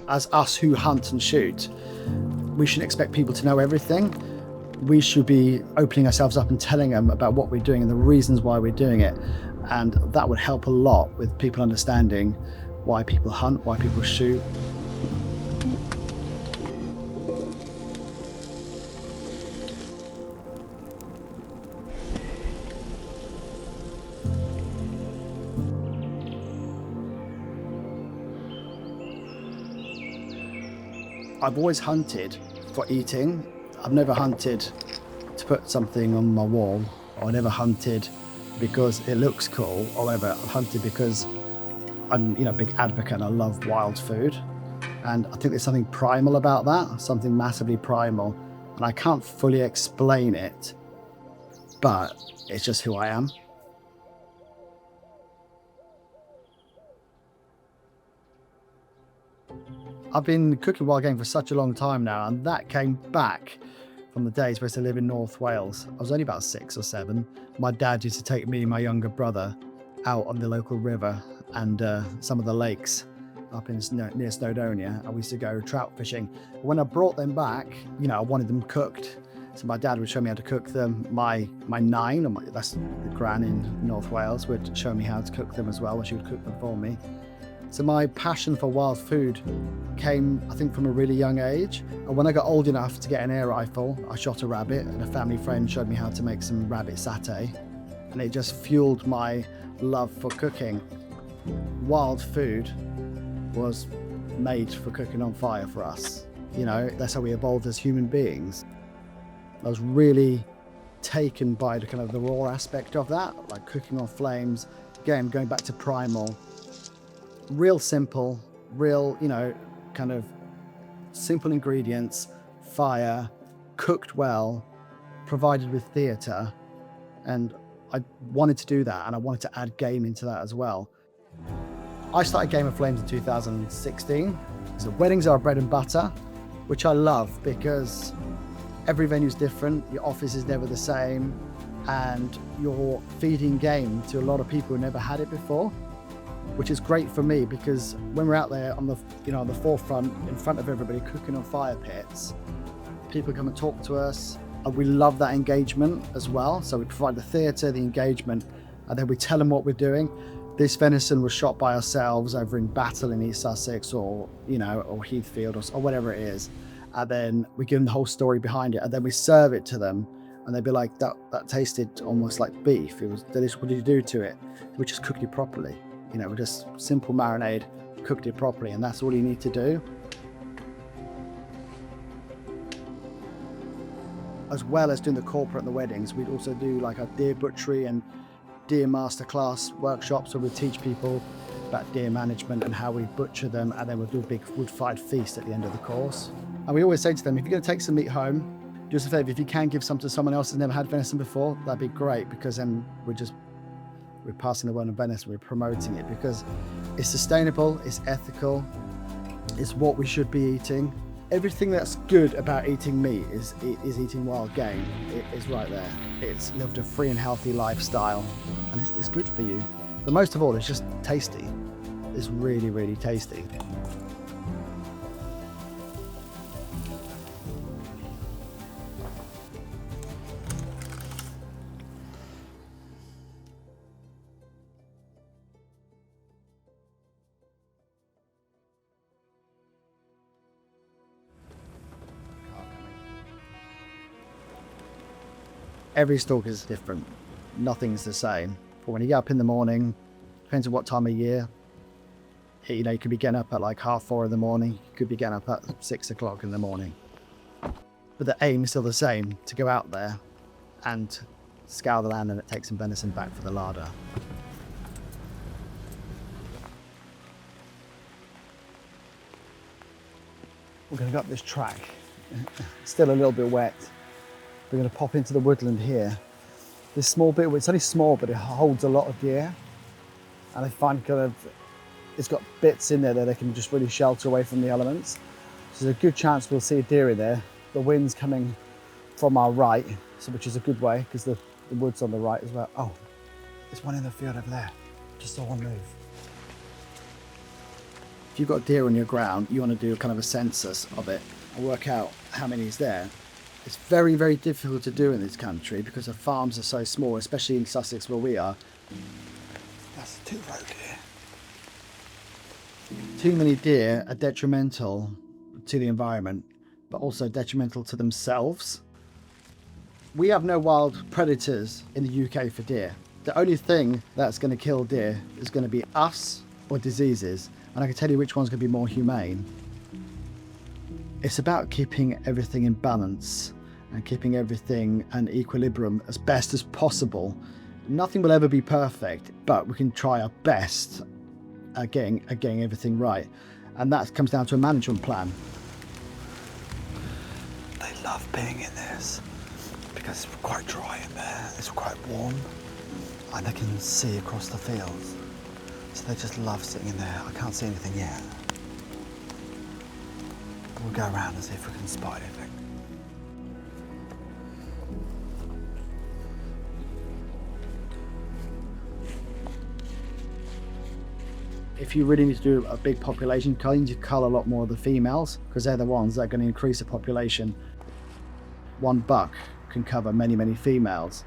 as us who hunt and shoot, we shouldn't expect people to know everything. We should be opening ourselves up and telling them about what we're doing and the reasons why we're doing it. And that would help a lot with people understanding why people hunt, why people shoot. I've always hunted for eating. I've never hunted to put something on my wall, or I never hunted because it looks cool, or whatever. I've hunted because I'm, a big advocate and I love wild food. And I think there's something primal about that, something massively primal. And I can't fully explain it, but it's just who I am. I've been cooking wild game for such a long time now, and that came back from the days where I used to live in North Wales. I was only about 6 or 7. My dad used to take me and my younger brother out on the local river and some of the lakes up in near Snowdonia, and we used to go trout fishing. When I brought them back, I wanted them cooked. So my dad would show me how to cook them. My nine, that's the gran in North Wales, would show me how to cook them as well, and she would cook them for me. So my passion for wild food came, I think, from a really young age. And when I got old enough to get an air rifle, I shot a rabbit, and a family friend showed me how to make some rabbit satay. And it just fueled my love for cooking. Wild food was made for cooking on fire for us. That's how we evolved as human beings. I was really taken by the kind of the raw aspect of that, like cooking on flames. Again, going back to primal. Real simple, kind of simple ingredients, fire, cooked well, provided with theatre. And I wanted to do that, and I wanted to add game into that as well. I started Game of Flames in 2016. So weddings are bread and butter, which I love because every venue's different, your office is never the same, and you're feeding game to a lot of people who never had it before. Which is great for me because when we're out there on the forefront, in front of everybody, cooking on fire pits, people come and talk to us, and we love that engagement as well. So we provide the theatre, the engagement, and then we tell them what we're doing. This venison was shot by ourselves over in Battle in East Sussex, or Heathfield, or whatever it is, and then we give them the whole story behind it, and then we serve it to them, and they'd be like, that tasted almost like beef. It was delicious. What did you do to it? We just cooked it properly. We just simple marinade, cooked it properly, and that's all you need to do. As well as doing the corporate and the weddings, we'd also do like a deer butchery and deer masterclass workshops where we teach people about deer management and how we butcher them, and then we'll do a big wood-fired feast at the end of the course. And we always say to them, if you're going to take some meat home, do us a favour, if you can give some to someone else who's never had venison before, that'd be great, because then we're passing the word on venison, we're promoting it, because it's sustainable, it's ethical, it's what we should be eating. Everything that's good about eating meat is eating wild game. It is right there. It's lived a free and healthy lifestyle, and it's good for you. But most of all, it's just tasty. It's really, really tasty. Every stalk is different. Nothing's the same. But when you get up in the morning, depends on what time of year. You could be getting up at like 4:30 in the morning. You could be getting up at 6 o'clock in the morning. But the aim is still the same, to go out there and scour the land and take some venison back for the larder. We're going to go up this track. It's still a little bit wet. We're going to pop into the woodland here. This small bit, it's only small, but it holds a lot of deer. And I find it's got bits in there that they can just really shelter away from the elements. So there's a good chance we'll see a deer in there. The wind's coming from our right, which is a good way, because the wood's on the right as well. Oh, there's one in the field over there. Just saw one move. if you've got a deer on your ground, you want to do kind of a census of it and work out how many is there. It's very, very difficult to do in this country because the farms are so small, especially in Sussex where we are. That's a two-road here. Too many deer are detrimental to the environment, but also detrimental to themselves. We have no wild predators in the UK for deer. The only thing that's going to kill deer is going to be us or diseases, and I can tell you which one's going to be more humane. It's about keeping everything in balance and keeping everything in equilibrium as best as possible. Nothing will ever be perfect, but we can try our best at getting everything right, and that comes down to a management plan. They love being in this because it's quite dry in there, it's quite warm, and they can see across the fields, so they just love sitting in there. I can't see anything yet, but we'll go around and see if we can spot anything. If you really need to do a big population culling, you cull a lot more of the females because they're the ones that are going to increase the population. One buck can cover many, many females.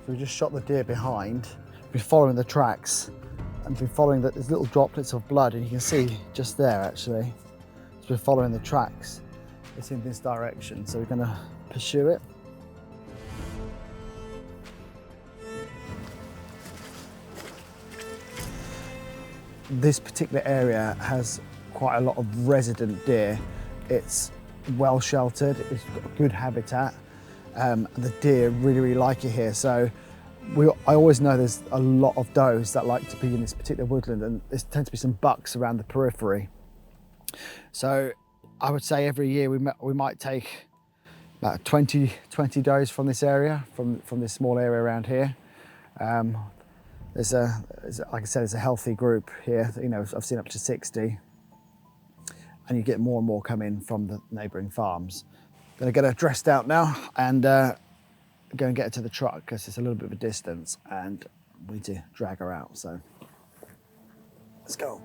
We just shot the deer behind. We're following the tracks and we're following that. There's little droplets of blood, and you can see just there actually. So we're following the tracks. It's in this direction, so we're going to pursue it. This particular area has quite a lot of resident deer. It's well sheltered, it's got good habitat. The deer really like it here, so I always know there's a lot of does that like to be in this particular woodland, and there tends to be some bucks around the periphery. So I would say every year we might take about 20 does from this area, from this small area around here. Like I said, there's a healthy group here. You know, I've seen up to 60, and you get more and more come in from the neighbouring farms. Gonna get her dressed out now and go and get her to the truck because it's a little bit of a distance and we need to drag her out, so let's go.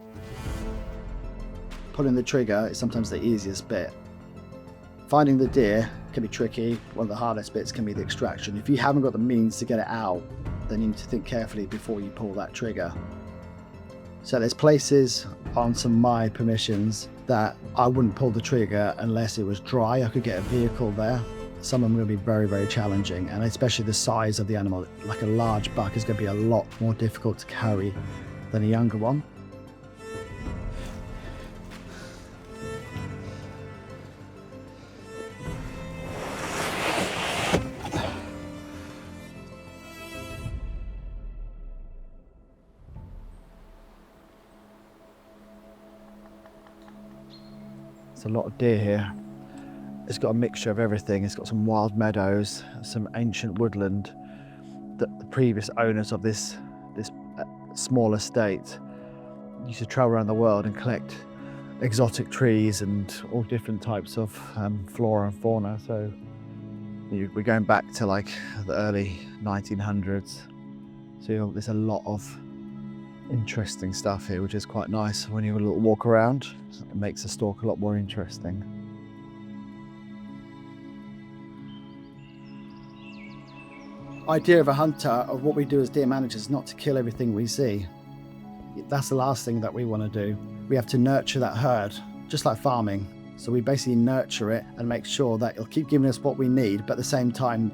Pulling the trigger is sometimes the easiest bit. Finding the deer can be tricky. One of the hardest bits can be the extraction. If you haven't got the means to get it out, then you need to think carefully before you pull that trigger. So there's places on some of my permissions that I wouldn't pull the trigger unless it was dry. I could get a vehicle there. Some of them will be very, very challenging, and especially the size of the animal. Like a large buck is going to be a lot more difficult to carry than a younger one. A lot of deer here. It's got a mixture of everything. It's got some wild meadows, some ancient woodland that the previous owners of this small estate used to travel around the world and collect exotic trees and all different types of flora and fauna. So we're going back to like the early 1900s. So there's a lot of interesting stuff here, which is quite nice. When you have a little walk around, it makes the stalk a lot more interesting. Idea of a hunter, of what we do as deer managers, is not to kill everything we see. That's the last thing that we want to do. We have to nurture that herd, just like farming. So we basically nurture it and make sure that it'll keep giving us what we need, but at the same time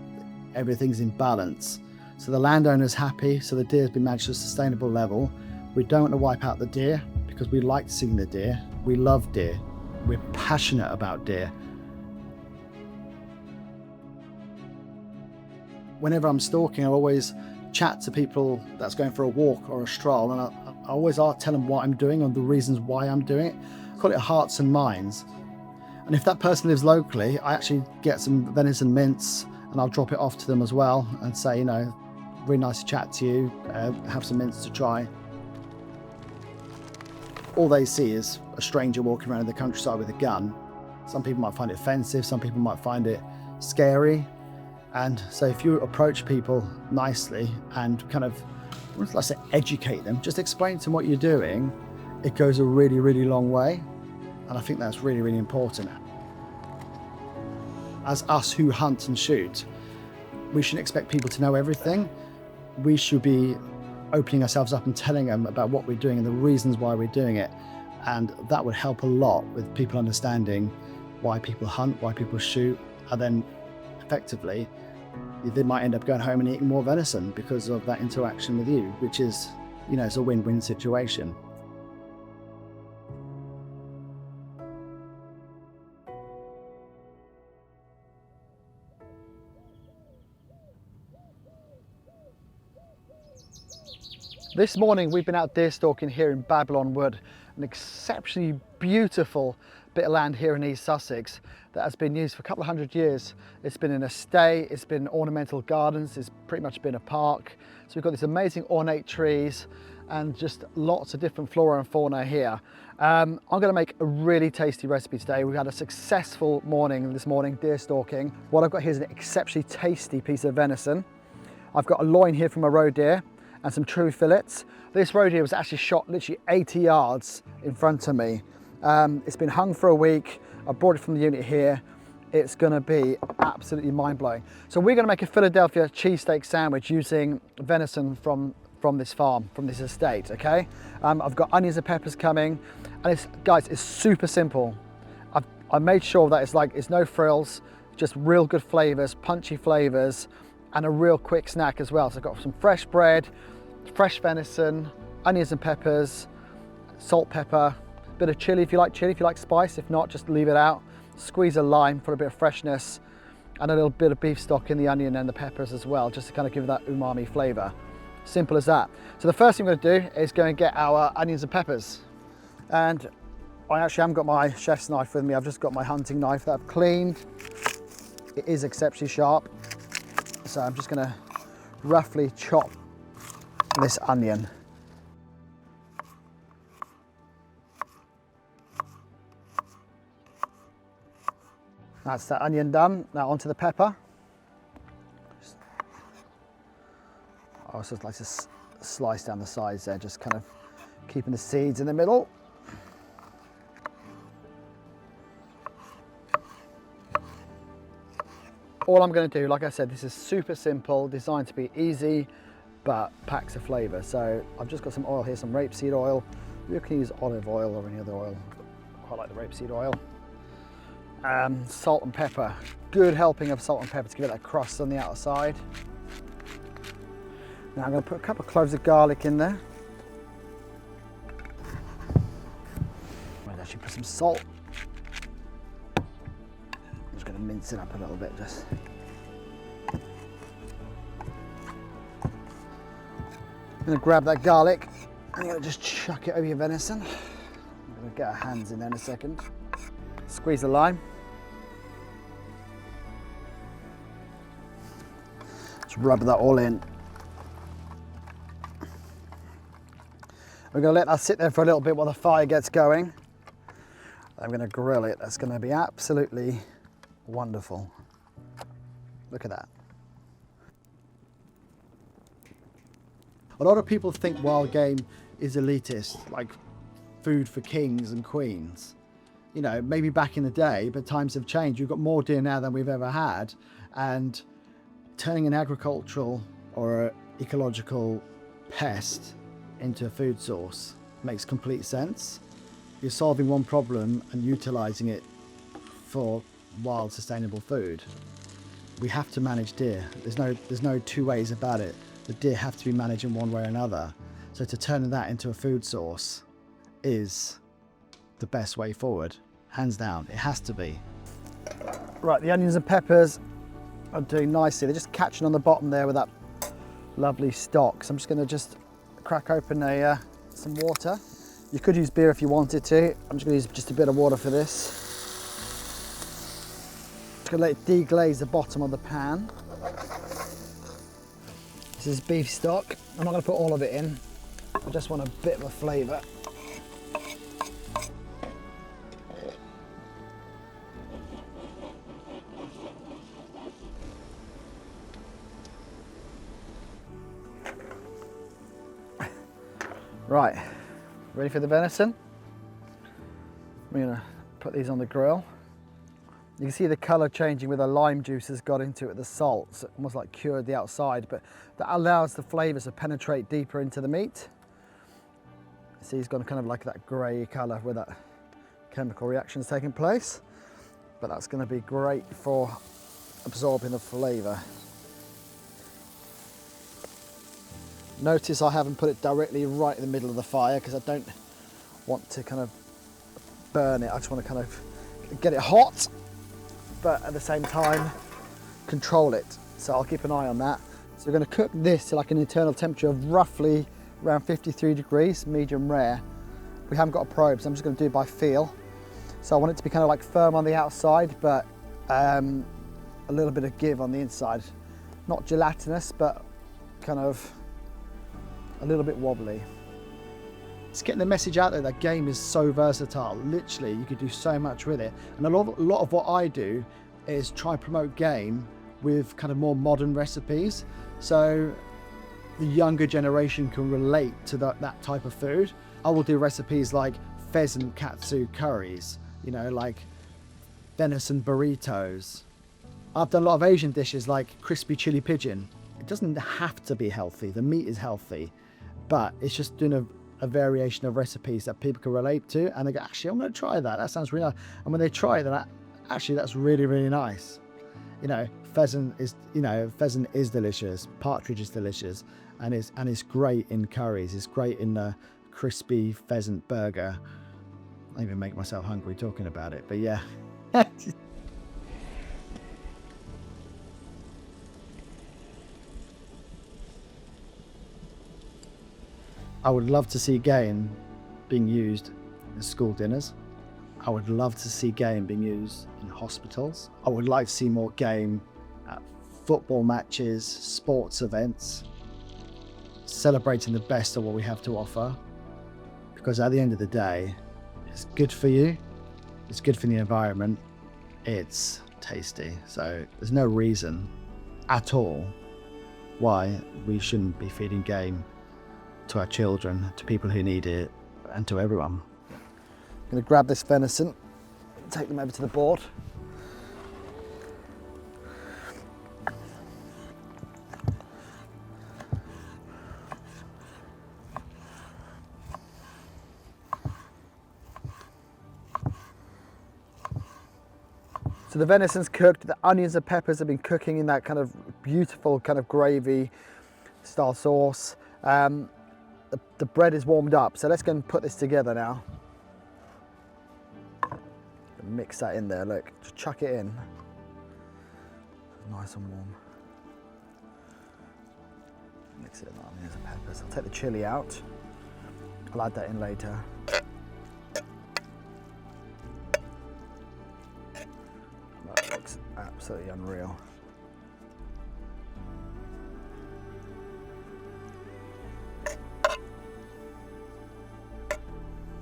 everything's in balance. So the landowner's happy, so the deer's been managed to a sustainable level. We don't want to wipe out the deer because we like seeing the deer. We love deer. We're passionate about deer. Whenever I'm stalking, I always chat to people that's going for a walk or a stroll, and I always tell them what I'm doing and the reasons why I'm doing it. I call it hearts and minds. And if that person lives locally, I actually get some venison mince and I'll drop it off to them as well and say, you know, really nice to chat to you, have some mints to try. All they see is a stranger walking around in the countryside with a gun. Some people might find it offensive, some people might find it scary. And so if you approach people nicely and kind of, let's say, educate them, just explain to them what you're doing, it goes a really, really long way. And I think that's really, really important. As us who hunt and shoot, we shouldn't expect people to know everything. We should be opening ourselves up and telling them about what we're doing and the reasons why we're doing it. And that would help a lot with people understanding why people hunt, why people shoot, and then effectively they might end up going home and eating more venison because of that interaction with you, which is, you know, it's a win-win situation. This morning we've been out deer stalking here in Babylon Wood, an exceptionally beautiful bit of land here in East Sussex that has been used for a couple of hundred years. It's been an estate, it's been ornamental gardens, it's pretty much been a park. So we've got these amazing ornate trees and just lots of different flora and fauna here. I'm going to make a really tasty recipe today. We've had a successful morning this morning, deer stalking. What I've got here is an exceptionally tasty piece of venison. I've got a loin here from a roe deer and some true fillets. This roe deer was actually shot literally 80 yards in front of me. It's been hung for a week. I brought it from the unit here. It's gonna be absolutely mind-blowing. So we're gonna make a Philadelphia cheesesteak sandwich using venison from this farm, from this estate, okay? I've got onions and peppers coming, and guys, it's super simple. I made sure that it's no frills, just real good flavors, punchy flavors, and a real quick snack as well. So I've got some fresh bread, fresh venison, onions and peppers, salt, pepper, bit of chili if you like spice. If not, just leave it out. Squeeze a lime for a bit of freshness, and a little bit of beef stock in the onion and the peppers as well, just to kind of give that umami flavor. Simple as that. So the first thing we're going to do is go and get our onions and peppers. And I actually haven't got my chef's knife with me. I've just got my hunting knife that I've cleaned. It is exceptionally sharp. So I'm just going to roughly chop this onion. That's that onion done. Now onto the pepper. I also like to slice down the sides there, just kind of keeping the seeds in the middle. All I'm going to do, like I said, this is super simple, designed to be easy, but packs of flavour. So I've just got some oil here, some rapeseed oil. You can use olive oil or any other oil. I quite like the rapeseed oil. Salt and pepper. Good helping of salt and pepper to give it that crust on the outside. Now I'm going to put a couple of cloves of garlic in there. Might actually put some salt. I'm just going to mince it up a little bit. Just. I'm going to grab that garlic and I'm going to just chuck it over your venison. I'm going to get our hands in there in a second. Squeeze the lime. Just rub that all in. We're going to let that sit there for a little bit while the fire gets going. I'm going to grill it. That's going to be absolutely wonderful. Look at that. A lot of people think wild game is elitist, like food for kings and queens. You know, maybe back in the day, but times have changed. We've got more deer now than we've ever had, and turning an agricultural or ecological pest into a food source makes complete sense. You're solving one problem and utilizing it for wild, sustainable food. We have to manage deer. There's no two ways about it. The deer have to be managed in one way or another. So to turn that into a food source is the best way forward, hands down. It has to be. Right, the onions and peppers are doing nicely. They're just catching on the bottom there with that lovely stock. So I'm just going to crack open some water. You could use beer if you wanted to. I'm just going to use just a bit of water for this. Just going to let it deglaze the bottom of the pan. This is beef stock. I'm not going to put all of it in. I just want a bit of a flavour. Right, ready for the venison? We're going to put these on the grill. You can see the colour changing where the lime juice has got into it, the salt, so almost like cured the outside, but that allows the flavours to penetrate deeper into the meat. See, it's gone kind of like that grey colour where that chemical reaction is taking place, but that's going to be great for absorbing the flavour. Notice I haven't put it directly right in the middle of the fire because I don't want to kind of burn it. I just want to kind of get it hot, but at the same time control it. So I'll keep an eye on that. So we're going to cook this to like an internal temperature of roughly around 53 degrees, medium rare. We haven't got a probe, so I'm just going to do it by feel. So I want it to be kind of like firm on the outside, but a little bit of give on the inside. Not gelatinous, but kind of a little bit wobbly. It's getting the message out there that game is so versatile. Literally, you could do so much with it. And a lot of what I do is try and promote game with kind of more modern recipes. So the younger generation can relate to that type of food. I will do recipes like pheasant katsu curries, you know, like venison burritos. I've done a lot of Asian dishes like crispy chili pigeon. It doesn't have to be healthy. The meat is healthy, but it's just doing a variation of recipes that people can relate to, and they go, actually, I'm going to try that. That sounds really nice. And when they try it, actually, that's really, really nice. You know, pheasant is delicious. Partridge is delicious, and it's great in curries. It's great in a crispy pheasant burger. I even make myself hungry talking about it, but yeah. I would love to see game being used in school dinners. I would love to see game being used in hospitals. I would like to see more game at football matches, sports events, celebrating the best of what we have to offer. Because at the end of the day, it's good for you, it's good for the environment, it's tasty. So there's no reason at all why we shouldn't be feeding game to our children, to people who need it, and to everyone. I'm going to grab this venison, take them over to the board. So the venison's cooked, the onions and peppers have been cooking in that kind of beautiful kind of gravy style sauce. The bread is warmed up, so let's go and put this together now. Mix that in there, look, just chuck it in. Nice and warm. Mix it in, onions and peppers. I'll take the chilli out. I'll add that in later. That looks absolutely unreal.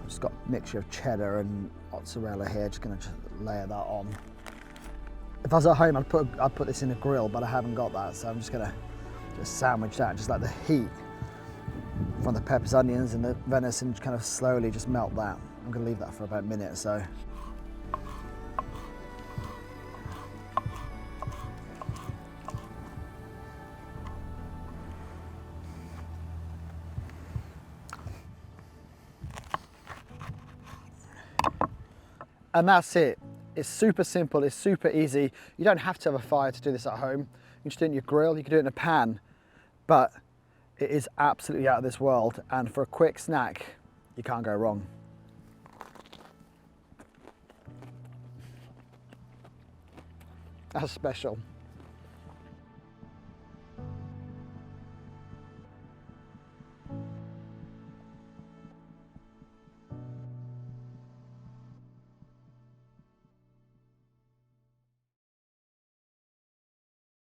Just got a mixture of cheddar and mozzarella here, just gonna layer that on. If I was at home, I'd put this in a grill, but I haven't got that, so I'm just gonna sandwich that, just let the heat from the peppers, onions, and the venison kind of slowly just melt that. I'm gonna leave that for about a minute or so. And that's it. It's super simple, it's super easy. You don't have to have a fire to do this at home. You can just do it in your grill, you can do it in a pan, but it is absolutely out of this world. And for a quick snack, you can't go wrong. That's special.